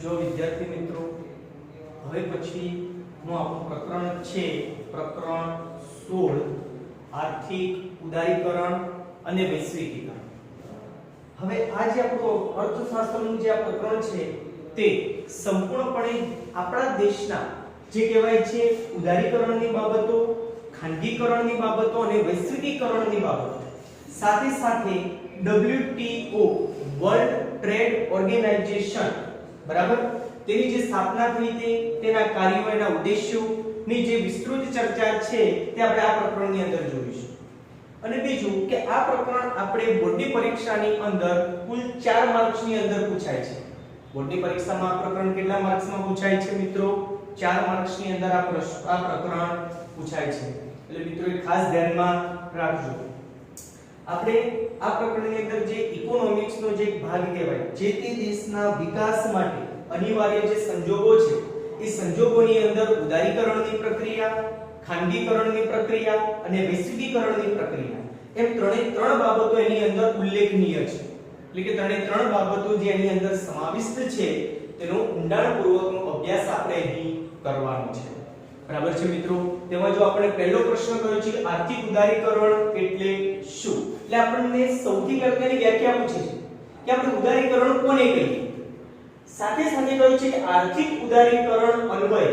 જો વિદ્યાર્થી મિત્રો હવે પછીનું આપણું પ્રકરણ છે પ્રકરણ 16 આર્થિક ઉદારીકરણ અને વૈશ્વિકીકરણ। હવે આ જે આપણું અર્થશાસ્ત્રનું જે આ પ્રકરણ છે તે સંપૂર્ણપણે આપણા દેશના જે કહેવાય છે ઉદારીકરણની બાબતો, ખાનગીકરણની બાબતો અને વૈશ્વિકીકરણની બાબતો સાથે સાથે WTO વર્લ્ડ ટ્રેડ ઓર્ગેનાઇઝેશન બરાબર તેની જે સ્થાપના થઈ તે તેના કાર્યો એના ઉદ્દેશ્યોની જે વિસ્તૃત ચર્ચા છે તે આપણે આ પ્રકરણની અંદર જોઈશું। અને બીજું કે આ પ્રકરણ આપણે બોર્ડની પરીક્ષાની અંદર કુલ 4 માર્ક્સની અંદર પૂછાય છે। બોર્ડની પરીક્ષામાં આ પ્રકરણ કેટલા માર્ક્સમાં પૂછાય છે મિત્રો? 4 માર્ક્સની અંદર આ પ્રકરણ પૂછાય છે, એટલે મિત્રો એ ખાસ ધ્યાનમાં રાખજો। આપણે આ પ્રકરણની અંદર જે ઇકોનોમિક્સનો જે ભાગ કહેવાય જે તે દેશના વિકાસ માટે અનિવાર્ય જે સંજોગો છે એ સંજોગોની અંદર ઉદારીકરણની પ્રક્રિયા, ખાનગીકરણની પ્રક્રિયા અને વૈશ્વિકીકરણની પ્રક્રિયા એમ ત્રણ બાબતો એની અંદર ઉલ્લેખનીય છે, એટલે કે ત્રણ બાબતો જે એની અંદર સમાવિષ્ટ છે તેનો ઊંડાણપૂર્વકનો અભ્યાસ આપણે અહીં કરવાનો છે, બરાબર છે મિત્રો। તેમાં જો આપણે પહેલો પ્રશ્ન કર્યો છે આર્થિક ઉદારીકરણ એટલે શું, એટલે આપણને સૌથી પહેલાની વ્યાખ્યા પૂછે છે કે આપણે ઉદારીકરણ કોને કહીએ, સાથે સાથે કહ્યું છે કે આર્થિક ઉદારીકરણ અન્વયે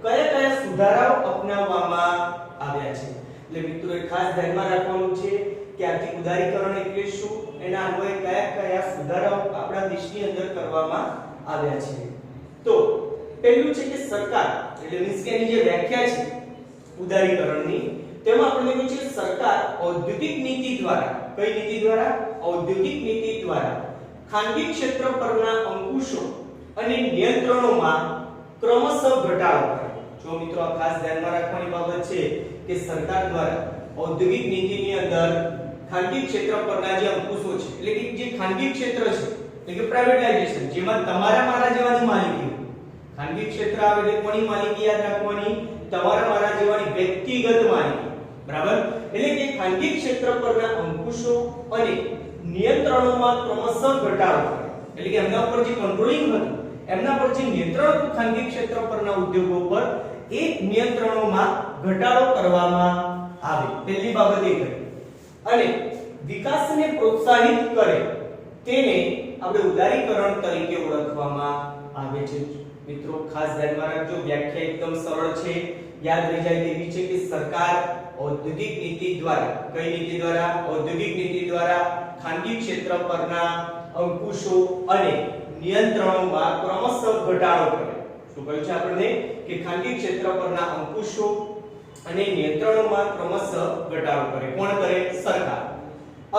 કયા કયા સુધારાઓ અપનાવવામાં આવ્યા છે। એટલે મિત્રો એ ખાસ ધ્યાનમાં રાખવાનું છે કે આર્થિક ઉદારીકરણ એટલે શું, એના અન્વયે કયા કયા સુધારાઓ આપણા દેશની અંદર કરવામાં આવ્યા છે। તો પહેલું છે કે સરકાર એટલે મીન્સ કે એની જે વ્યાખ્યા છે ઉદારીકરણની તેમાં આપણે કહ્યું છે સરકાર ઔદ્યોગિક નીતિ દ્વારા, કઈ નીતિ દ્વારા? ઔદ્યોગિક નીતિ દ્વારા ખાનગી ક્ષેત્ર પરના અંકુશો અને નિયંત્રણોમાં ક્રમશઃ ઘટાડો કરે। જો મિત્રો આ ખાસ ધ્યાનમાં રાખવાની બાબત છે કે સરકાર દ્વારા ઔદ્યોગિક નીતિની અંદર ખાનગી ક્ષેત્ર પરના જે અંકુશો છે એટલે કે જે ખાનગી ક્ષેત્ર છે એટલે કે પ્રાઇવેટાઇઝેશન જેમાં તમારા મારા જેવાની માલિકી, ખાનગી ક્ષેત્ર આવે એટલે કોની માલિકી યાદ રાખવાની? તમારા મારા જેવાની વ્યક્તિગત માલિકી, બરાબર। એટલે કે ખાનગી ક્ષેત્ર પરના અંકુશો અને નિયંત્રણોમાં ક્રમશઃ ઘટાડો કરે, એટલે કે એમના ઉપર જે કંટ્રોલિંગ હતું એમના પર જે નિયંત્રણ હતું ખાનગી ક્ષેત્ર પરના ઉદ્યોગો પર એ નિયંત્રણોમાં ઘટાડો કરવામાં આવે, પહેલી બાબત એ કરી। અને વિકાસને પ્રોત્સાહિત કરે તેને આપણે ઉદારીકરણ તરીકે ઓળખવામાં આવે છે। મિત્રો ખાસ ધ્યાનમાં રાખજો, વ્યાખ્યા એકદમ સરળ છે, યાદ રહી જાય તેવી છે કે સરકાર ઔદ્યોગિક નીતિ દ્વારા, કઈ નીતિ દ્વારા? ઔદ્યોગિક નીતિ દ્વારા ખાનગી ક્ષેત્ર પરના અંકુશો અને નિયંત્રણોમાં ક્રમશઃ ઘટાડો કરે। શું કહ્યું છે આપણને? કે ખાનગી ક્ષેત્ર પરના અંકુશો અને નિયંત્રણોમાં ક્રમશઃ ઘટાડો કરે। કોણ કરે? સરકાર।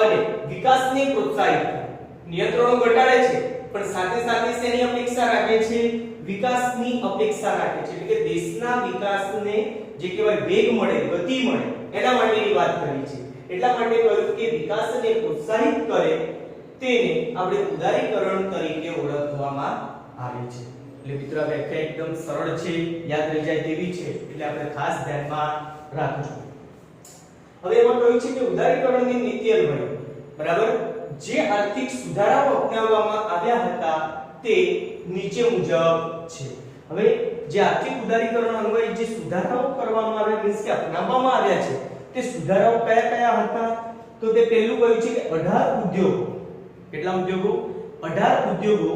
અને વિકાસને પ્રોત્સાહિત કરે, નિયંત્રણો ઘટાડે છે પણ સાથે સાથે શેની અપેક્ષા રાખે છે? વિકાસની અપેક્ષા રાખે છે, એટલે કે દેશના વિકાસને જે કહેવાય વેગ મળે, ગતિ મળે એના માટેની વાત કરી છે। એટલા માટે કહ્યું કે વિકાસને પ્રોત્સાહિત કરે તેને આપણે ઉદારીકરણ તરીકે ઓળખવામાં આવે છે। એટલે મિત્રો આ વ્યાખ્યા એકદમ સરળ છે, યાદ રહી જાય તેવી છે, એટલે આપણે ખાસ ધ્યાનમાં રાખજો। હવે એમાં કહ્યું છે કે ઉદારીકરણની નીતિ અન્વયે બરાબર જે આર્થિક સુધારાઓ અપનાવવામાં આવ્યા હતા તે નીચે મુજબ છે। હવે જે આર્થિક ઉદારીકરણ અન્વયે જે સુધારાઓ કરવામાં આવ્યા મીન્સ કે અપનાવવામાં આવ્યા છે તે સુધારાઓ કયા કયા હતા? તો તે પહેલું કહ્યું છે કે 18 ઉદ્યોગો, કેટલા ઉદ્યોગો? 18 ઉદ્યોગો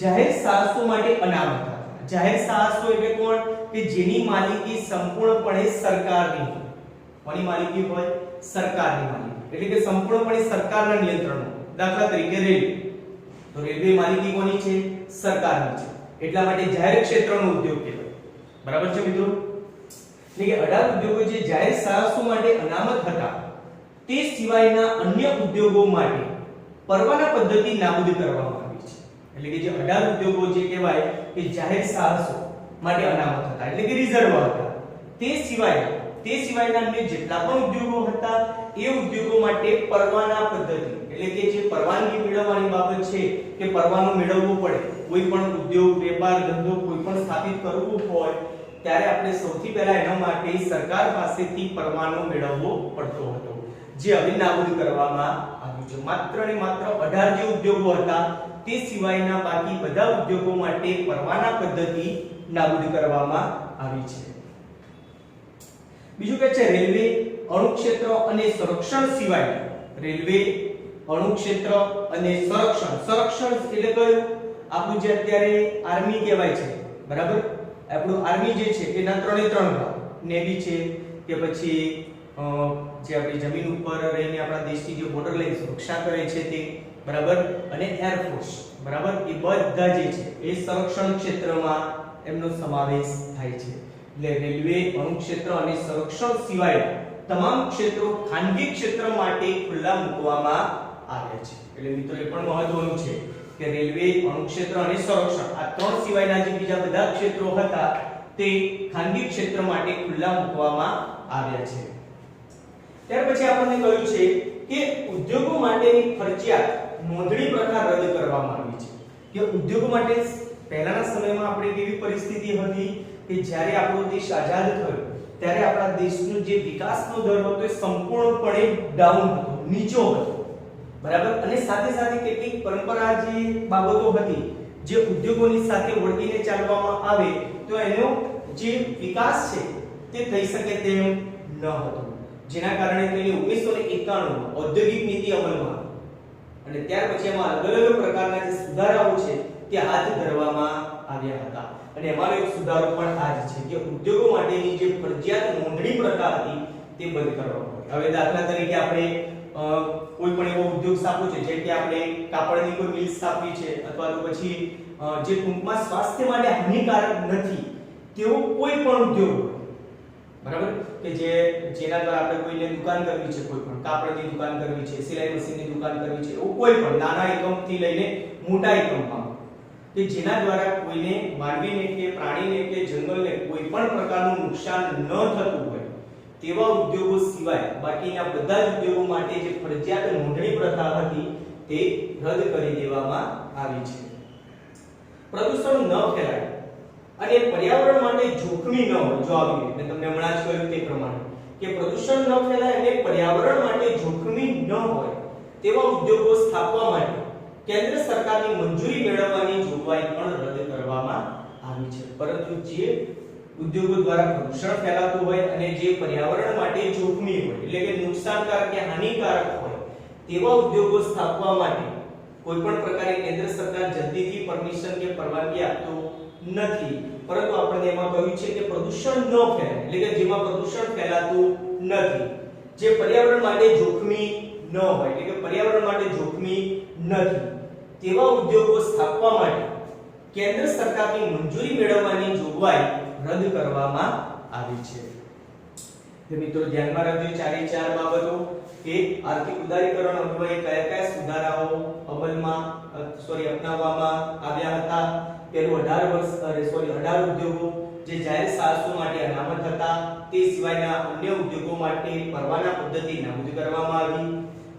જાહેર સાહસો માટે અનામત હતા। જાહેર સાહસો એટલે કોણ? કે જેની માલિકી સંપૂર્ણપણે સરકારની હોય। કોની માલિકી હોય? સરકારની માલિકી, એટલે કે સંપૂર્ણપણે સરકારના નિયંત્રણમાં। દાખલા તરીકે રેલવે, તો રેલવે માલિકી કોની છે? સરકારની છે, એટલા માટે જાહેર ક્ષેત્રનો ઉદ્યોગ કહેવાય, બરાબર છે મિત્રો। એટલે કે 18 ઉદ્યોગો જે જાહેર સાહસો માટે અનામત હતા તે સિવાયના અન્ય ઉદ્યોગો માટે પરવાના પદ્ધતિ નાબૂદ કરવામાં આવી છે। એટલે કે જે 18 ઉદ્યોગો જે કહેવાય કે જાહેર સાહસો માટે અનામત હતા એટલે કે રિઝર્વ હતા, તે સિવાયના અન્ય જેટલા પણ ઉદ્યોગો હતા એ ઉદ્યોગો માટે પરવાના પદ્ધતિ એટલે કે જે પરવાનગી મેળવવાની બાબત છે કે પરવાનો મેળવવો પડે, કોઈ પણ ઉદ્યોગ, વેપાર, ધંધો કોઈ પણ સ્થાપિત કરવું હોય ત્યારે આપણે સૌથી પહેલા એના માટે સરકાર પાસેથી પરવાનો મેળવવો પડતો હતો, જે હવે નાબૂદ કરવામાં આવ્યું છે। માત્ર ને માત્ર 18 જે ઉદ્યોગો હતા તે સિવાયના બાકી બધા ઉદ્યોગો માટે પરવાના પદ્ધતિ નાબૂદ કરવામાં આવી છે. બીજું કે છે રેલવે અણુક્ષેત્ર અને સંરક્ષણ સિવાય રેલવે અણુક્ષેત્ર અને સંરક્ષણ એટલે કયું આપણું જે અત્યારે આર્મી કહેવાય છે બરાબર. આપણું આર્મી જે છે એના ત્રણે ત્રણ ભાગ નેવી છે કે પછી જે આપણી જમીન ઉપર રહીને આપણા દેશની જે બોર્ડર લાઈન સુરક્ષા કરે છે તે બરાબર અને એરફોર્સ બરાબર એ બધા જે છે એ સંરક્ષણ ક્ષેત્રમાં એમનો સમાવેશ થાય છે. એટલે રેલવે અણુક્ષેત્ર અને સંરક્ષણ સિવાય તમામ ક્ષેત્રો ખાનગી ક્ષેત્ર માટે ખુલ્લા મૂકવામાં આવે છે. એટલે મિત્રો એ પણ મહત્વનું છે કે રેલવે અણુક્ષેત્ર અને સંરક્ષણ આ ત્રણ સિવાયના જે બીજા બધા ક્ષેત્રો હતા તે ખાનગી ક્ષેત્ર માટે ખુલ્લા મૂકવામાં આવ્યા છે. ત્યાર પછી આપણને કહ્યું છે કે ઉદ્યોગો માટેની ફરજિયાત નોંધણી પ્રથા રદ કરવામાં આવી છે. કે ઉદ્યોગો માટે પહેલાના સમયમાં આપણે કેવી પરિસ્થિતિ હતી કે જ્યારે આપણો દેશ આઝાદ થયો ત્યારે આપણા દેશનો જે વિકાસનો દર હતો એ સંપૂર્ણપણે ડાઉન હતો, નીચો હતો બરાબર. અને સાથે સાથે કેટલીક પરંપરા જે બાબતો હતી જે ઉદ્યોગોની સાથે વળગીને ચાલવામાં આવે તો એનો જે વિકાસ છે તે થઈ શકે તેમ ન હતો. જેના કારણે તેની 1991 ઔદ્યોગિક નીતિ અમલમાં અને ત્યાર પછી એમાં અલગ અલગ પ્રકારના જે સુધારાઓ છે તે હાથ ધરવામાં આવ્યા હતા. અને એમાં એક સુધારો પણ આ જ છે કે ઉદ્યોગો માટેની જે ફરજિયાત નોંધણી પ્રથા હતી તે બંધ કરવામાં આવી. હવે દાખલા તરીકે આપણે કોઈ પણ એવો ઉદ્યોગ સ્થાપવો છે જેમ કે આપણે કાપડની કોઈ મિલ સ્થાપવી છે અથવા તો પછી જે ટૂંકમાં સ્વાસ્થ્ય માટે હાનિકારક નથી તેવો કોઈ પણ ઉદ્યોગ બરાબર કે જેના દ્વારા આપણે કોઈને દુકાન કરવી છે, કોઈ પણ કાપડની દુકાન કરવી છે, સિલાઈ મશીનની દુકાન કરવી છે, એવું કોઈ પણ નાના એકમથી લઈને મોટા એકમમાં કે જેના દ્વારા કોઈને માનવીને કે પ્રાણીને કે જંગલને કોઈ પણ પ્રકારનું નુકસાન ન થતું હોય તેવા ઉદ્યોગો સિવાય બાકીના બધા જ ઉદ્યોગો માટે જે ફરજિયાત નોંધણી પ્રથા હતી તે રદ કરી દેવામાં આવી છે. પ્રદૂષણ ન ફેલાય અને પર્યાવરણ માટે જોખમી ન હોય. જો આવી મેં તમને હમણાં જ કહ્યું તે પ્રમાણે કે પ્રદૂષણ ન ફેલાય અને પર્યાવરણ માટે જોખમી ન હોય તેવા ઉદ્યોગો સ્થાપવા માટે કેન્દ્ર સરકારની મંજૂરી મેળવવાની જોગવાઈ પણ રદ કરવામાં આવી છે. પરંતુ જે ઉદ્યોગો દ્વારા પ્રદૂષણ ફેલાતું હોય અને જે પર્યાવરણ માટે જોખમી હોય એટલે કે નુકસાનકારક કે હાનિકારક હોય તેવા ઉદ્યોગો સ્થાપવા માટે કોઈ પણ પ્રકારે કેન્દ્ર સરકાર જલ્દીથી પરમિશન કે પરવાનગી આપતો નથી. પરંતુ આપણે એમાં કહ્યું છે કે પ્રદૂષણ ન ફેલાય એટલે કે જેમાં પ્રદૂષણ ફેલાતું નથી, જે પર્યાવરણ માટે જોખમી ન હોય એટલે કે પર્યાવરણ માટે જોખમી નથી તેવા ઉદ્યોગો સ્થાપવા માટે કેન્દ્ર સરકારની મંજૂરી મેળવવાની જોગવાઈ રદ કરવામાં આવી છે. તો મિત્રો ધ્યાનમાં રાખજો ચારે ચાર બાબતો કે આર્થિક ઉદારીકરણ અન્વયે કયા કયા સુધારાઓ અપનાવવામાં આવ્યા હતા. પેલું 18 ઉદ્યોગો જે જાહેર સાહસો માટે અનામત હતા તે સિવાયના અન્ય ઉદ્યોગો માટે પરવાના પદ્ધતિ નાબૂદ કરવામાં આવી.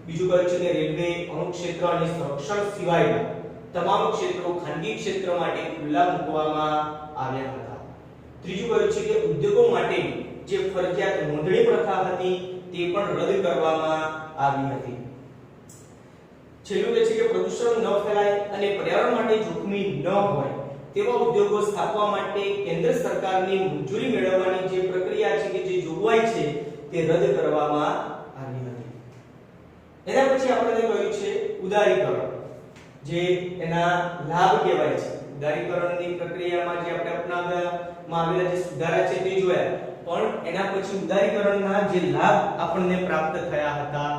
બીજું કહ્યું છે કે રેલવે અણુક્ષેત્ર અને સંરક્ષણ સિવાયના તમામ ક્ષેત્રો ખાનગી ક્ષેત્ર માટે ખુલ્લા મૂકવામાં આવ્યા હતા. ત્રીજું કહ્યું છે કે ઉદ્યોગો માટે જે ફરજિયાત નોંધણી પ્રથા હતી તે પણ રદ કરવામાં આવી હતી. છેલ્લું કહે છે કે પ્રદૂષણ ન ફેલાય અને પર્યાવરણ માટે જોખમી ન હોય તેવા ઉદ્યોગો સ્થાપવા માટે કેન્દ્ર સરકારની મંજૂરી મેળવવાની જે પ્રક્રિયા છે કે જે જોગવાઈ છે તે રદ કરવામાં આવી હતી. એના પછી આપણે કહ્યું છે ઉદારીકરણ, જે એના લાભ કહેવાય છે. ઉદારીકરણની પ્રક્રિયામાં જે આપણે અપનાવવામાં આવેલા જે સુધારા છે તે જોયા, પણ એના પછી ઉદારીકરણના જે લાભ આપણને પ્રાપ્ત થયા હતા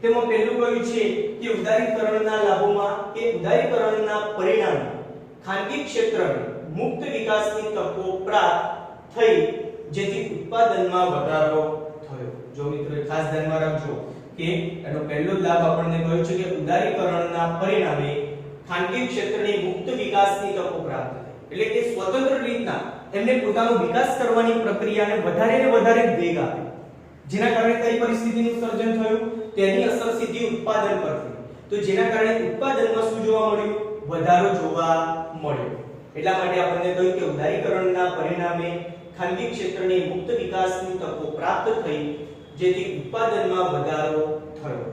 તેમાં પહેલું કહ્યું છે કે ઉદારીકરણના લાભોમાં કે ઉદારીકરણના પરિણામે ખાનગી ક્ષેત્રને મુક્ત વિકાસની તકો પ્રાપ્ત થઈ જેથી ઉત્પાદનમાં વધારો થયો. જો મિત્રો ખાસ ધ્યાનમાં રાખજો કે એનો પહેલો લાભ આપણને કહ્યું છે કે ઉદારીકરણના પરિણામે ખાનગી ક્ષેત્રને મુક્ત વિકાસની તકો પ્રાપ્ત થઈ એટલે કે સ્વતંત્ર રીતના એમને પોતાનો વિકાસ કરવાની પ્રક્રિયાને વધારે ને વધારે વેગ આપ્યો, જેના કારણે કઈ પરિસ્થિતિનું સર્જન થયું તેની અસર સીધી ઉત્પાદન પર થઈ. તો જેના કારણે ઉત્પાદનમાં શું જોવા મળ્યું? વધારો જોવા મળ્યો. એટલા માટે આપણને કહ્યું કે ઉદારીકરણના પરિણામે ખાનગી ક્ષેત્રને મુક્ત વિકાસની તકો પ્રાપ્ત થઈ જેથી ઉત્પાદનમાં વધારો થયો.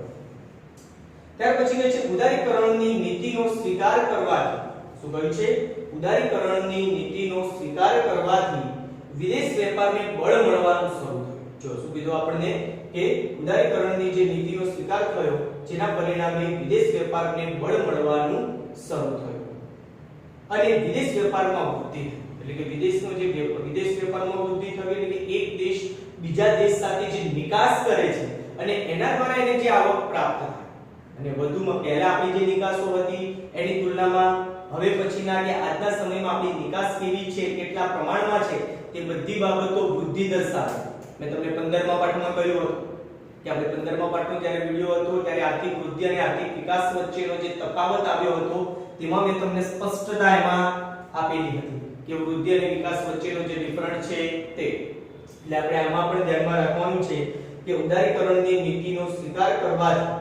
ત્યાર પછી કહે છે ઉદારીકરણની નીતિનો સ્વીકાર કરવાથી, શું કહ્યું છે? ઉદારીકરણની નીતિનો સ્વીકાર કરવાથી વિદેશ વેપારને બળ મળવાનું શરૂ થયું. જો શું કીધું આપણને કે ઉદારીકરણની જે નીતિનો સ્વીકાર થયો જેના પરિણામે વિદેશ વેપારને બળ મળવાનું શરૂ થયું અને વિદેશ વેપારમાં વૃદ્ધિ થઈ. એટલે કે વિદેશનો જે વિદેશ વેપારમાં વૃદ્ધિ થવી એટલે કે એક દેશ બીજા દેશ સાથે જે નિકાસ કરે છે અને એના દ્વારા એને જે આવક પ્રાપ્ત થાય અને વધુમાં પહેલા આપણી જે નિકાસો હતી એની તુલનામાં હવે પછીના કે આજના સમયમાં આપણી નિકાસ કેવી છે, કેટલા પ્રમાણમાં છે, તે બધી બાબતો વૃદ્ધિ દર્શાવે. મેં તમને 15મા પાઠમાં કહ્યું હતું કે આપણે 15મા પાઠનો જ્યારે વિડિયો હતો ત્યારે આર્થિક વૃદ્ધિ અને આર્થિક વિકાસ વચ્ચેનો જે તફાવત આવ્યો હતો તેમાં મેં તમને સ્પષ્ટતા એમાં આપેલી હતી કે વૃદ્ધિ અને વિકાસ વચ્ચેનો જે ડિફરન્સ છે તે. એટલે આપણે આમાં પણ ધ્યાનમાં રાખવાનું છે કે ઉદારીકરણની નીતિનો સ્વીકાર કરવાથી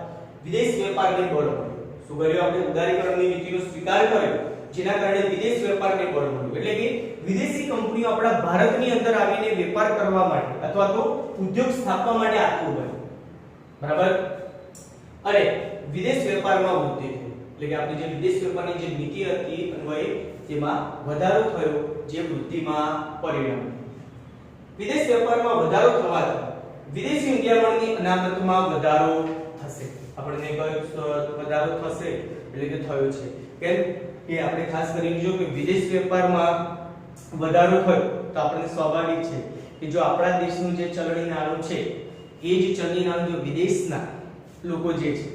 વિદેશ વેપારને બળ મળ્યું. શું કર્યું આપણે? ઉદારીકરણની નીતિનો સ્વીકાર કર્યો જેના કારણે વિદેશ વેપારને બળ મળ્યું. એટલે કે વિદેશી કંપનીઓ આપણા ભારતની અંદર આવીને વેપાર કરવા માટે અથવા તો ઉદ્યોગ સ્થાપવા માટે આતુર બની. બરાબર? અને વિદેશ વેપારમાં વૃદ્ધિ થઈ. એટલે કે આપણી જે વિદેશ વેપારની જે નીતિ હતી અન્વયે તેમાં વધારો થયો જે વૃદ્ધિમાં પરિણમ્યો. વિદેશ વેપારમાં વધારો થવાથી વિદેશી મૂલ્યની અનામતમાં વધારો થશે. આપણને કયો વધારો થશે એટલે કે થયો છે. કેમ કે આપણે ખાસ કરીને જો કે વિદેશ વેપારમાં વધારો થયો તો આપણને સ્વાભાવિક છે કે જો આપણા દેશનું જે ચલણી નાણું છે એ જ ચલણી નાણું જો વિદેશના લોકો જે છે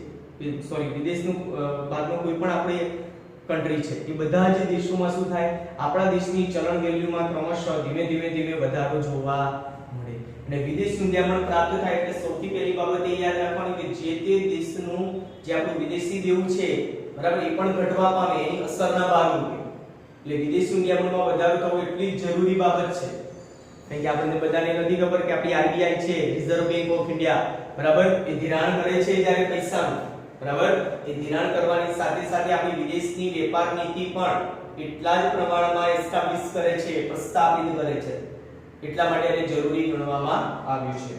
વિદેશનું બહારનો કોઈ પણ આપણે કન્ટ્રી છે એ બધા જ દેશોમાં શું થાય આપણા દેશની ચલણ વેલ્યુમાં ક્રમશઃ ધીમે વધારો જોવા મળે અને વિદેશી મૂલ્યાંકન પ્રાપ્ત થાય એટલે સૌથી પહેલી બાબત એ યાદ રાખવાની કે જે તે દેશનું જે આપણું વિદેશી દેવું છે બરાબર એ પણ ઘટવા પામે એની અસરના ભાગરૂપે. એટલે વિદેશી મૂલ્યાંકનમાં વધારો થવો એટલી જરૂરી બાબત છે. કારણ કે આપણને બધાને નથી ખબર કે આપણી આરબીઆઈ છે રિઝર્વ બેંક ઓફ ઇન્ડિયા બરાબર એ ધિરાણ કરે છે જ્યારે પૈસાનું બરાબર એ ધિરાણ કરવાની સાથે સાથે આપણી વિદેશની વેપાર નીતિ પણ એટલા જ પ્રમાણમાં એસ્ટાબ્લિશ કરે છે, પ્રસ્થાપિત કરે છે. એટલા માટે એને જરૂરી ગણવામાં આવ્યું છે.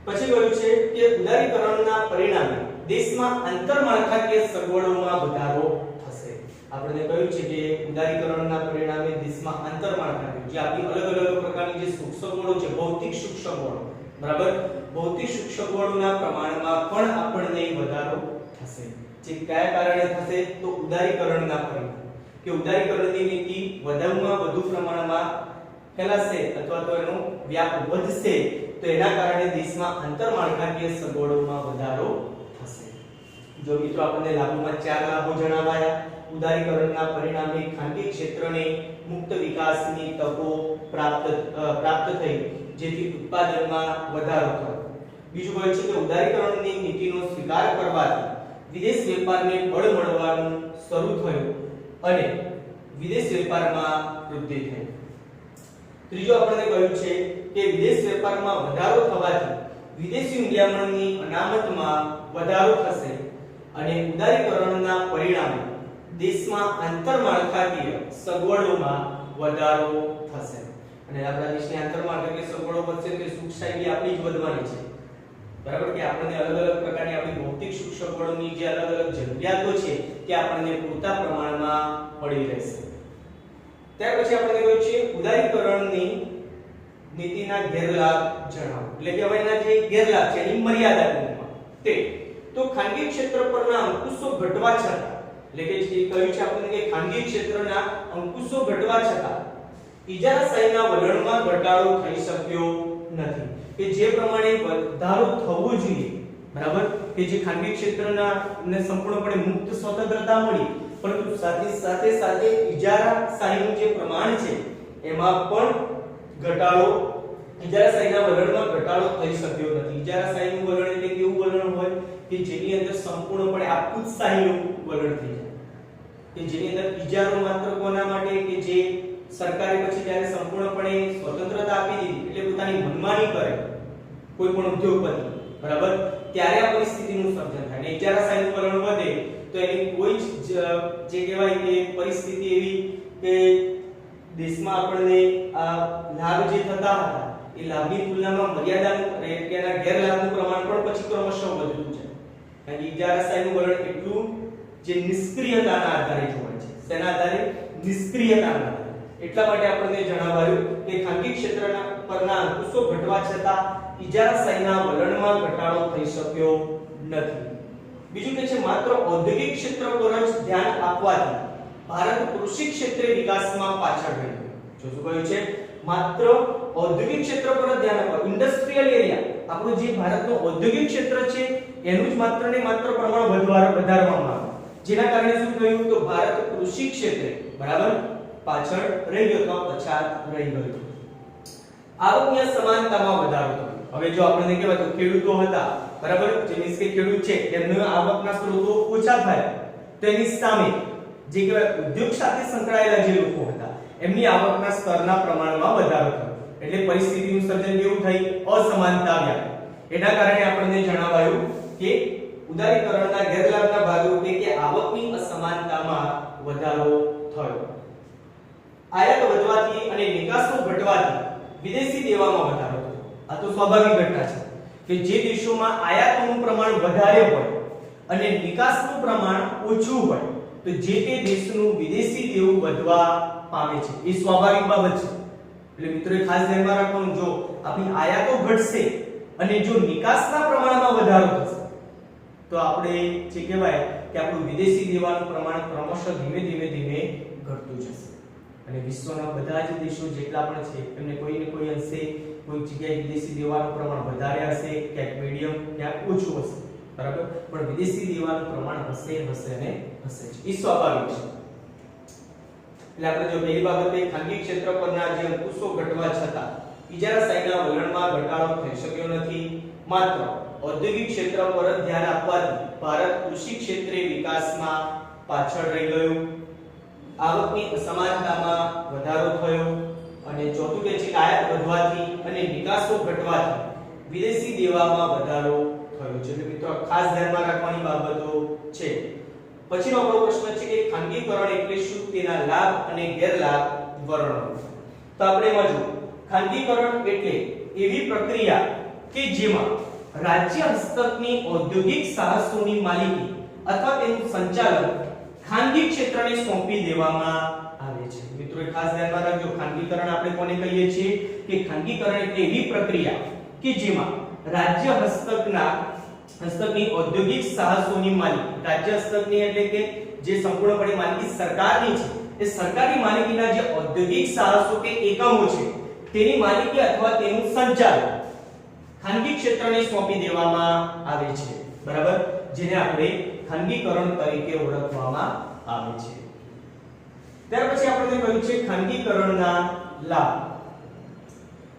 પછી કહ્યું છે કે ઉદારીકરણના પરિણામે દેશમાં આંતરમાળખાકીય સગવડોમાં વધારો થશે. આપણે કહ્યું છે કે ઉદારીકરણના પરિણામે દેશમાં આંતરમાળખાકીય જે આપણી અલગ અલગ પ્રકારની જે સુખ સગવડો છે ભૌતિક સુખ સગવડો બરાબર ભૌતિક સુખ સગવડોના પ્રમાણમાં પણ આપણને વધારો થશે. જે કયા કારણે થશે તો ઉદારીકરણના પરિણામે કે ઉદારીકરણની નીતિ વધુમાં વધુ પ્રમાણમાં ફેલાશે અથવા તો એનો વ્યાપ વધશે તો એના કારણે દેશમાં આંતરમાળખાકીય સગવડોમાં વધારો થશે. જો મિત્રો આપણને લાભોમાં 4 લાભો જણાવાયા. ઉદારીકરણના પરિણામે ખાનગી ક્ષેત્રને મુક્ત વિકાસની તકો પ્રાપ્ત થઈ જેથી ઉત્પાદનમાં વધારો થયો. બીજું કહે છે કે ઉદારીકરણની નીતિનો સ્વીકાર કરવાથી વિદેશ વેપારને બળ મળવાનું શરૂ થયું અને વિદેશ વેપારમાં વૃદ્ધિ થઈ. ત્રીજું આપણને કહ્યું છે કે વિદેશ વેપારમાં વધારો થવાથી વિદેશી મૂલ્યાંકનની અનામતમાં વધારો થશે અને ઉદારીકરણના પરિણામે દેશમાં આંતરમાળખાકીય સગવડોમાં વધારો થશે. અને આપણા દેશની આંતરમાળખાકીય સગવડો વધશે તો સુખ શાંતિ આપણી જ વધવાની છે. બરાબર કે આપણને અલગ અલગ પ્રકારની આપણી ભૌતિક સુખ સગવડોની જે અલગ અલગ જરૂરિયાતો છે તે આપણને પૂરતા પ્રમાણમાં મળી રહેશે. ત્યાર પછી આપણે કહ્યું છે ઉદારીકરણની નીતિના ગેરલાભ જણાવો. એટલે કે હવે એના જે ગેરલાભ છે એની મર્યાદા ટૂંકમાં તે તો ખાનગી ક્ષેત્ર પરના અંકુશો ઘટવા છતાં એટલે કે જે કહ્યું છે આપણને કે ખાનગી ક્ષેત્રના અંકુશો ઘટવા છતાં ઇજારાશાહીના વલણમાં ઘટાડો થઈ શક્યો નથી. કે જે પ્રમાણે વધારો થવો જોઈએ બરાબર કે જે ખાનગી ક્ષેત્રના ને સંપૂર્ણપણે મુક્ત સ્વતંત્રતા મળી પરંતુ સાથે ઇજારાશાહીનું જે પ્રમાણ છે એમાં પણ ઘટાડો ઇજારાશાહીના વલણમાં ઘટાડો થઈ શક્યો નથી. ઇજારાશાહીનું વલણ એટલે કેવું વલણ હોય કે જેની અંદર સંપૂર્ણપણે આપૂતશાહીનું વલણ થઈ જાય કે જેની અંદર ઇજારો માત્ર કોના માટે કે જે સરકારે પછી ત્યારે સંપૂર્ણપણે સ્વતંત્રતા આપી દીધી એટલે પોતાની મનમાની કરે કોઈ પણ ઉદ્યોગપતિ બરાબર ત્યારે આ પરિસ્થિતિનું સર્જન થાય અને ઇજારાશાહીનું વલણ વધે તો એની કોઈ જ જે કહેવાય કે પરિસ્થિતિ એવી કે દેશમાં આપણને આ લાભ જે થતા હતા એ લાભની તુલનામાં મર્યાદાનું એટલે કે એના ગેરલાભનું પ્રમાણ પણ પછી ક્રમશઃ વધતું છે. કારણ કે ઇજારાશાહીનું વલણ એટલું જે નિષ્ક્રિયતાના આધારે જોવાય છે. તેના આધારે નિષ્ક્રિયતાના આધારે. એટલા માટે આપણને જણાવાયું કે ખાનગી ક્ષેત્રના પરના અંકુશો ઘટવા છતાં ઇજારાશાહીના વલણમાં ઘટાડો થઈ શક્યો નથી. બીજું કે છે માત્ર ઔદ્યોગિક ક્ષેત્ર પર જ ધ્યાન આપવાથી ભારત કૃષિ ક્ષેત્રે વિકાસમાં પાછળ રહી ગયું. શું કહ્યું છે? માત્ર ઔદ્યોગિક ક્ષેત્ર પર જ ધ્યાન આપવા, ઇન્ડસ્ટ્રીયલ એરિયા, આપણું જે ભારતનું ઔદ્યોગિક ક્ષેત્ર છે એનું જ માત્ર ને માત્ર પ્રમાણ વધારવામાં આવ્યું. જેના કારણે શું થયું? તો ભારત કૃષિ ક્ષેત્રે બરાબર પાછળ રહી ગયો અથવા પછાત રહી ગયો. આવકની સમાનતામાં વધારો થયો. હવે જો આપણને કહેવાય તો ખેડૂતો હતા બરાબર, જે મીન્સ કે ખેડૂત છે તેમના આવકના સ્ત્રોતો ઓછા થયા, તેની સામે જે કહેવાય ઉદ્યોગ સાથે સંકળાયેલા જે લોકો હતા એમની આવકના સ્તરના પ્રમાણમાં વધારો થયો. એટલે પરિસ્થિતિનું સર્જન કેવું થઈ? અસમાનતા આવ્યા. એના કારણે આપણને જણાવાયું કે ઉદારીકરણના ગેરલાભના ભાગરૂપે કે આવકની અસમાનતામાં વધારો થયો. આયાત વધવાથી અને નિકાસનો ઘટવાથી વિદેશી દેવામાં વધારો થયો. આ તો સ્વાભાવિક ઘટના છે કે જે દેશોમાં આયાતોનું પ્રમાણ વધારે હોય અને નિકાસનું પ્રમાણ ઓછું હોય તો જે તે દેશનું વિદેશી દેવું વધવા પામે છે. એ સ્વાભાવિક બાબત છે. એટલે મિત્રો ખાસ ધ્યાનમાં રાખવાનું, જો આપણી આયાતો ઘટશે અને જો નિકાસના પ્રમાણમાં વધારો થશે તો આપણે જે કહેવાય કે આપણું વિદેશી દેવાનું પ્રમાણ ક્રમશઃ ધીમે ધીમે ઘટતું જશે. અને વિશ્વના બધા જ દેશો જેટલા પણ છે એમને કોઈ ને કોઈ અંશે કોઈ જગ્યાએ વિદેશી દેવાનું પ્રમાણ વધારે હશે, ક્યાંક મીડિયમ, ક્યાંક ઓછું હશે બરાબર, પણ વિદેશી દેવાનું પ્રમાણ હશે અને હશે જ. એ સ્વાભાવિક છે. એટલે આપણે જો પહેલી બાબતે ખાનગી ક્ષેત્ર પરના જે અંકુશો ઘટવા છતાં ઇજારાશાહીના વલણમાં ઘટાડો થઈ શક્યો નથી. માત્ર ઔદ્યોગિક ક્ષેત્ર પર જ ધ્યાન આપવાથી ભારત કૃષિ ક્ષેત્રે વિકાસમાં પાછળ રહી ગયું. આવકની અસમાનતામાં વધારો થયો. અને ચોથું કે છે આયાત વધવાથી અને નિકાસો ઘટવાથી વિદેશી દેવામાં વધારો થયો છે. એટલે મિત્રો ખાસ ધ્યાનમાં રાખવાની બાબતો છે. પછીનો આપણો પ્રશ્ન છે કે ખાનગીકરણ એટલે શું? તેના લાભ અને ગેરલાભ વર્ણવો. તો આપણે એમાં જો ખાનગીકરણ એટલે એવી પ્રક્રિયા કે જેમાં રાજ્ય હસ્તકની ઔદ્યોગિક સાહસોની માલિકી અથવા તેનું સંચાલન ખાનગી ક્ષેત્રને સોંપી દેવામાં આવે છે. મિત્રો ખાસ ધ્યાનમાં રાખજો, ખાનગીકરણ આપણે કોને કહીએ છીએ? કે ખાનગીકરણ એટલે એવી પ્રક્રિયા કે જેમાં રાજ્ય હસ્તકની ઔદ્યોગિક સાહસોની માલિકી, રાજ્ય હસ્તકની એટલે કે જે સંપૂર્ણપણે માલિકી સરકારની છે, એ સરકારી માલિકીના જે ઔદ્યોગિક સાહસો કે એકમો છે તેની માલિકી અથવા તેનું સંચાલન ખાનગી ક્ષેત્રને સોંપી દેવામાં આવે છે બરાબર, જેને આપણે ખાનગીકરણ તરીકે ઓળખવામાં આવે છે. ત્યાર પછી આપણે કહ્યું છે ખાનગીકરણના લાભ.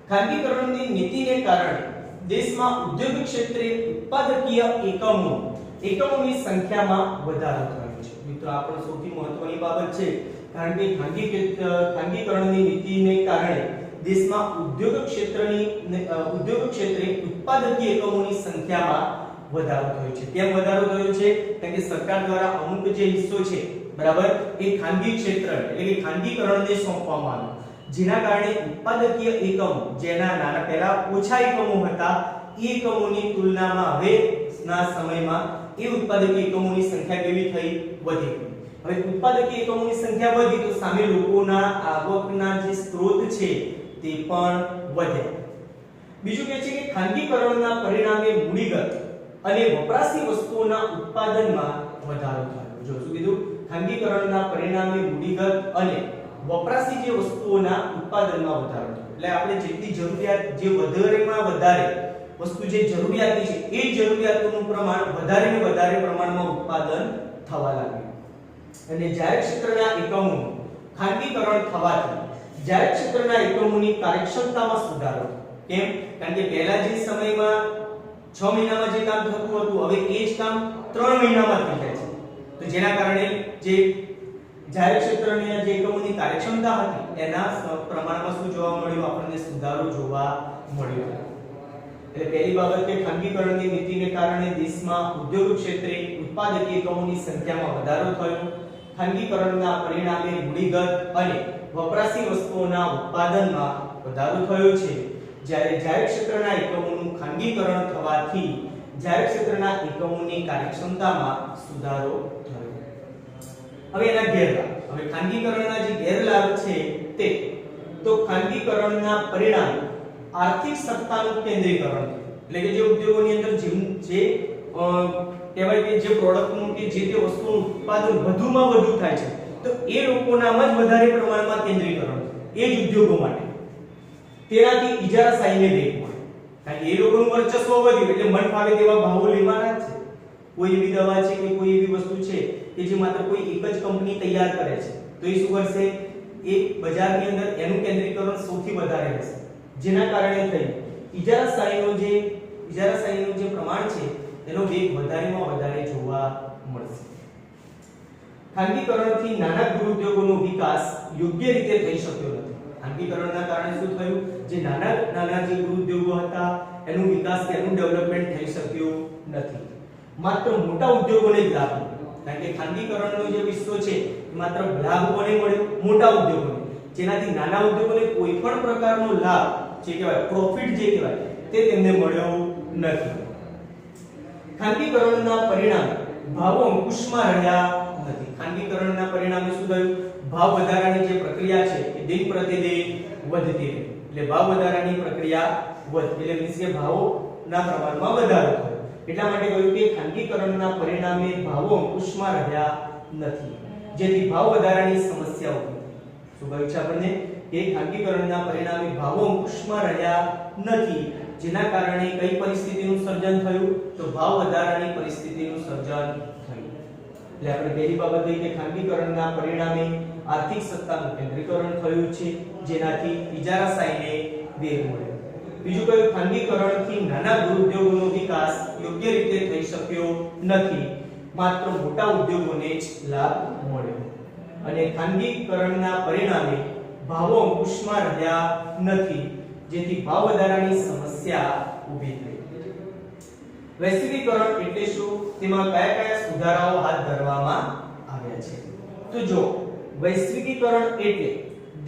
ખાનગીકરણની નીતિને કારણે દેશમાં ઉદ્યોગ ક્ષેત્રે ઉત્પાદકીય એકમોની સંખ્યામાં વધારો થયો છે. મિત્રો આ પણ સૌથી મહત્વની બાબત છે, કારણ કે ખાનગીકરણની નીતિને કારણે દેશમાં ઉદ્યોગ ક્ષેત્રે ઉત્પાદકીય એકમોની સંખ્યામાં વધારો થયો છે. કેમ વધારો થયો છે? કારણ કે સરકાર દ્વારા અમુક જે હિસ્સો છે બરાબર એ ખાનગી ક્ષેત્ર એટલે કે ખાનગીકરણને સોંપવામાં આવ્યો, જેના કારણે ઉત્પાદકીય એકમો જેના નાના પહેલા ઓછા એકમો હતા એ એકમોની તુલનામાં હવેના સમયમાં એ ઉત્પાદકીય એકમોની સંખ્યા કેવી થઈ? વધી ગઈ. હવે ઉત્પાદકીય એકમોની સંખ્યા વધી તો સામે લોકોના આવકના જે સ્ત્રોત છે તે પણ વધ્યા. બીજું કે છે કે ખાનગીકરણના પરિણામે મૂડીગત અને વપરાશી વસ્તુઓના ઉત્પાદનમાં વધારો થયો. જો શું કીધું? ખાનગીકરણના પરિણામે મૂડીગત અને વપરાશી જે વસ્તુઓના ઉત્પાદનમાં વધારો થયો. એટલે આપણે જેટલી જરૂરિયાત, જે વધારેમાં વધારે વસ્તુ જે જરૂરિયાતની છે એ જરૂરિયાતોનું પ્રમાણ વધારે ને વધારે પ્રમાણમાં ઉત્પાદન થવા લાગ્યું. અને જાહેર ક્ષેત્રના એકમોનું ખાનગીકરણ થવાથી જાહેર ક્ષેત્રના એકમોની કાર્યક્ષમતામાં સુધારો. કેમ? કારણ કે પહેલા જે સમયમાં 6 મહિનામાં જે કામ થતું હતું હવે એ જ કામ 3 મહિનામાં થઈ જાય છે. તો જેના કારણે જે જાહેર ક્ષેત્રની જે એકમોની કાર્યક્ષમતા હતી એના પ્રમાણમાં શું જોવા મળ્યું? આપણને સુધારો જોવા મળ્યો. એટલે પહેલી બાબત કે ખાનગીકરણની નીતિને કારણે દેશમાં ઉદ્યોગ ક્ષેત્રે ઉત્પાદકીય એકમોની સંખ્યામાં વધારો થયો. ખાનગીકરણના પરિણામે મૂડીગત અને વપરાશી વસ્તુઓના ઉત્પાદનમાં વધારો થયો છે. જ્યારે જાહેર ક્ષેત્રના એકમોનું ખાનગીકરણ થવાથી જાહેર ક્ષેત્રના એકમોની કાર્યક્ષમતામાં સુધારો થયો. હવે એના ગેરલાભ. હવે ખાનગીકરણના જે ગેરલાભ છે તે તો ખાનગીકરણના પરિણામે આર્થિક સત્તાનું કેન્દ્રીકરણ, એટલે કે જે ઉદ્યોગોની અંદર જે કહેવાય કે જે પ્રોડક્ટનું કે જે તે વસ્તુનું ઉત્પાદન વધુમાં વધુ થાય છે તો એ લોકોનામાં જ વધારે પ્રમાણમાં કેન્દ્રીકરણ એ જ ઉદ્યોગો માટે. તેનાથી ઇજારાશાહીને વેગ મળે, કારણ કે એ લોકોનું વર્ચસ્વ વધ્યું એટલે મન ફાવે તેવા ભાવો લેવાના જ છે. કોઈ એવી દવા છે કે કોઈ એવી વસ્તુ છે કે જે માત્ર કોઈ એક જ કંપની તૈયાર કરે છે તો એ શું કરશે, એ બજારની અંદર એનું કેન્દ્રીકરણ સૌથી વધારે રહેશે, જેના કારણે થઈ ઇજારાશાહીનું જે પ્રમાણ છે એનો વેગ વધારેમાં વધારે જોવા મળશે. ખાનગીકરણથી નાના ગૃહ ઉદ્યોગોનો વિકાસ યોગ્ય રીતે થઈ શક્યો નથી. ખાનગીકરણના કારણે શું થયું, જે નાના જે ગૃહ ઉદ્યોગો હતા એનું વિકાસ કે એનું ડેવલપમેન્ટ થઈ શક્યું નથી. માત્ર મોટા ઉદ્યોગોને જ લાભ મળ્યો, કારણ કે ખાનગીકરણનો જે વિશ્વ છે માત્ર લાભ કોને મળ્યો, મોટા ઉદ્યોગોને, જેનાથી નાના ઉદ્યોગોને કોઈ પણ પ્રકારનો લાભ જે કહેવાય પ્રોફિટ જે કહેવાય તે તેમને મળ્યો નથી. ખાનગીકરણના પરિણામે ભાવો અંકુશમાં રહ્યા નથી. ખાનગીકરણના પરિણામે શું થયું, ભાવ વધારાની જે પ્રક્રિયા છે એ દિન પ્રતિદિન વધતી રહી, એટલે ભાવ વધારાની પ્રક્રિયા વધતી, એટલે મીન્સ કે ભાવોના પ્રમાણમાં વધારો થયો. એટલા માટે કહ્યું કે ખાનગીકરણના પરિણામે ભાવો અંકુશમાં રહ્યા નથી, જેથી ભાવ વધારાની સમસ્યા ઊભી થઈ. શું કહ્યું છે આપણને કે ખાનગીકરણના પરિણામે ભાવો અંકુશમાં રહ્યા નથી, જેના કારણે કઈ પરિસ્થિતિનું સર્જન થયું, તો ભાવ વધારાની પરિસ્થિતિનું સર્જન થયું. એટલે આપણે પહેલી બાબત એ કે ખાનગીકરણના પરિણામે આર્થિક સત્તાનું કેન્દ્રીકરણ થયું છે, જેનાથી ઇજારાશાહીને વેગ મળ્યો. બીજું કયું, ખાનગીકરણથી નાના ગૃહ ઉદ્યોગોનો વિકાસ યોગ્ય રીતે થઈ શક્યો નથી, માત્ર મોટા ઉદ્યોગોને જ લાભ મળ્યો. અને ખાનગીકરણના પરિણામે ભાવો અંકુશમાં રહ્યા નથી, જેથી ભાવ વધારાની સમસ્યા ઊભી થઈ. વૈશ્વિકીકરણ એટલે શું, તેમાં કયા કયા સુધારાઓ હાથ ધરવામાં આવ્યા છે? તો જો વૈશ્વિકીકરણ એટલે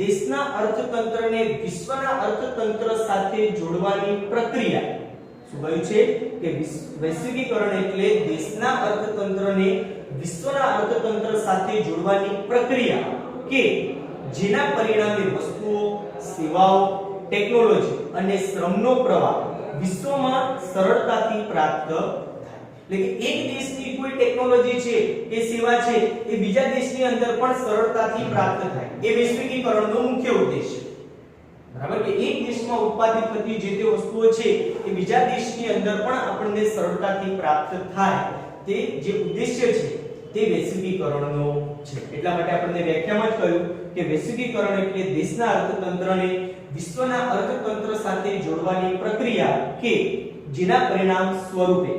દેશના અર્થતંત્રને વિશ્વના અર્થતંત્ર સાથે જોડવાની પ્રક્રિયા. શું કહ્યું છે કે વૈશ્વિકીકરણ એટલે દેશના અર્થતંત્રને વિશ્વના અર્થતંત્ર સાથે જોડવાની પ્રક્રિયા કે જેના પરિણામે વસ્તુઓ, સેવાઓ, ટેકનોલોજી અને શ્રમનો પ્રવાહ વિશ્વમાં સરળતાથી પ્રાપ્ત થાય. એટલે કે એક દેશની કોઈ ટેકનોલોજી છે કે સેવા છે એ બીજા દેશની અંદર પણ સરળતાથી પ્રાપ્ત થાય, એ વૈશ્વિકીકરણનો મુખ્ય ઉદ્દેશ્ય. બરાબર, કે એક દેશમાં ઉત્પાદિત થતી જે તે વસ્તુઓ છે એ બીજા દેશની અંદર પણ આપણને સરળતાથી પ્રાપ્ત થાય, તે જે ઉદ્દેશ્ય છે તે વૈશ્વિકીકરણનો છે. એટલા માટે આપણને વ્યાખ્યામાં જ કહ્યું કે વૈશ્વિકીકરણ એટલે દેશના અર્થતંત્રને વિશ્વના અર્થતંત્ર સાથે જોડવાની પ્રક્રિયા કે જેના પરિણામ સ્વરૂપે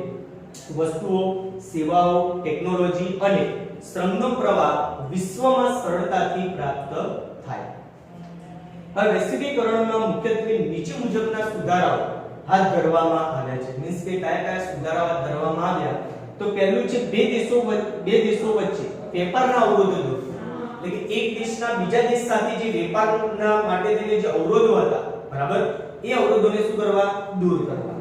વસ્તુઓ, સેવાઓ, ટેકનોલોજી અને શ્રમનો પ્રવાહ વિશ્વમાં સરળતાથી પ્રાપ્ત થાય. હવે વૈશ્વિકીકરણમાં મુખ્યત્વે નીચે મુજબના સુધારાઓ હાથ ધરવામાં આવ્યા છે. મીન્સ કે કયા કયા સુધારાઓ હાથ ધરવામાં આવ્યા? તો પહેલું છે બે દેશો વચ્ચે વેપારના અવરોધો દૂર. એટલે કે એક દેશના બીજા દેશ સાથે જે વેપારના માટે જે અવરોધો હતા, બરાબર, એ અવરોધોને શું કરવા? દૂર કરવા.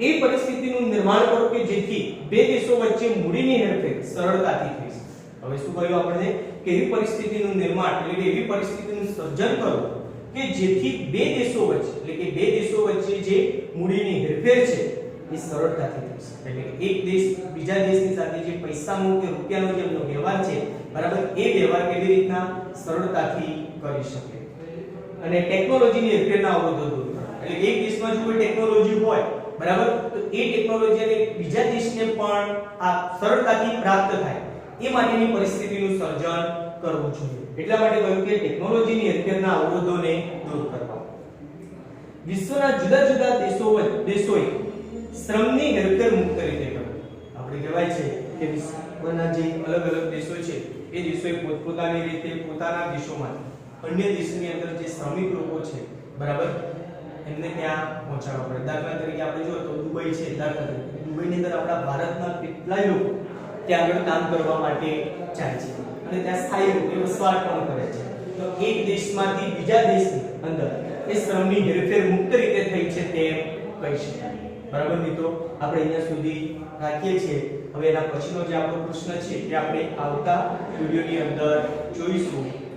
એ પરિસ્થિતિનું નિર્માણ કરો કે જેથી બે દેશો વચ્ચે મૂડીની હેરફેર સરળતાથી થઈ શકે. હવે શું કહ્યું આપણને કે એવી પરિસ્થિતિનું નિર્માણ એટલે કે એવી પરિસ્થિતિનું સર્જન કરો કે જેથી બે દેશો વચ્ચે એટલે કે બે દેશો વચ્ચે જે મૂડીની હેરફેર છે એ સરળતાથી થઈ શકે. એટલે કે એક દેશ બીજા દેશની સાથે જે પૈસાનો કે રૂપિયાનો જે વ્યવહાર છે, બરાબર, એ વ્યવહાર કેવી રીતના સરળતાથી કરી શકે. અને ટેકનોલોજીની હેરફેરના અવરોધો દૂર કરવા. એટલે એક દેશમાં જો કોઈ ટેકનોલોજી હોય, બરાબર, તો એ ટેકનોલોજીને બીજા દેશને પણ આ સરળતાથી પ્રાપ્ત થાય એ માટેની પરિસ્થિતિનું સર્જન કરવું જોઈએ. એટલા માટે કહ્યું કે ટેકનોલોજીની હેરફેરના અવરોધોને દૂર કરવા. વિશ્વના જુદા જુદા દેશોએ શ્રમની હેરફેર મુક્ત રીતે કરવી. આપણે કહેવાય છે કે વિશ્વના જે અલગ અલગ દેશો છે એ દેશોએ પોતપોતાની રીતે પોતાના દેશોમાં અન્ય દેશની અંદર જે શ્રમિક લોકો છે, બરાબર, એમને ત્યાં પહોંચાડવા પડે. દાખલા તરીકે આપણે જો તો દુબઈ છે, દાખલા તરીકે દુબઈની અંદર આપણા ભારતના કેટલાય લોકો ત્યાં આગળ કામ કરવા માટે જાય છે અને ત્યાં સ્થાયી રૂપે વસવાટ પણ કરે છે. તો એક દેશમાંથી બીજા દેશની અંદર એ શ્રમની હેરફેર મુક્ત રીતે થઈ છે તેમ કહી શકાય. બરાબર મિત્રો, આપણે અહીંયા સુધી રાખીએ છીએ. હવે એના પછીનો જે આપણો પ્રશ્ન છે તે આપણે આવતા વિડિયોની અંદર જોઈશું.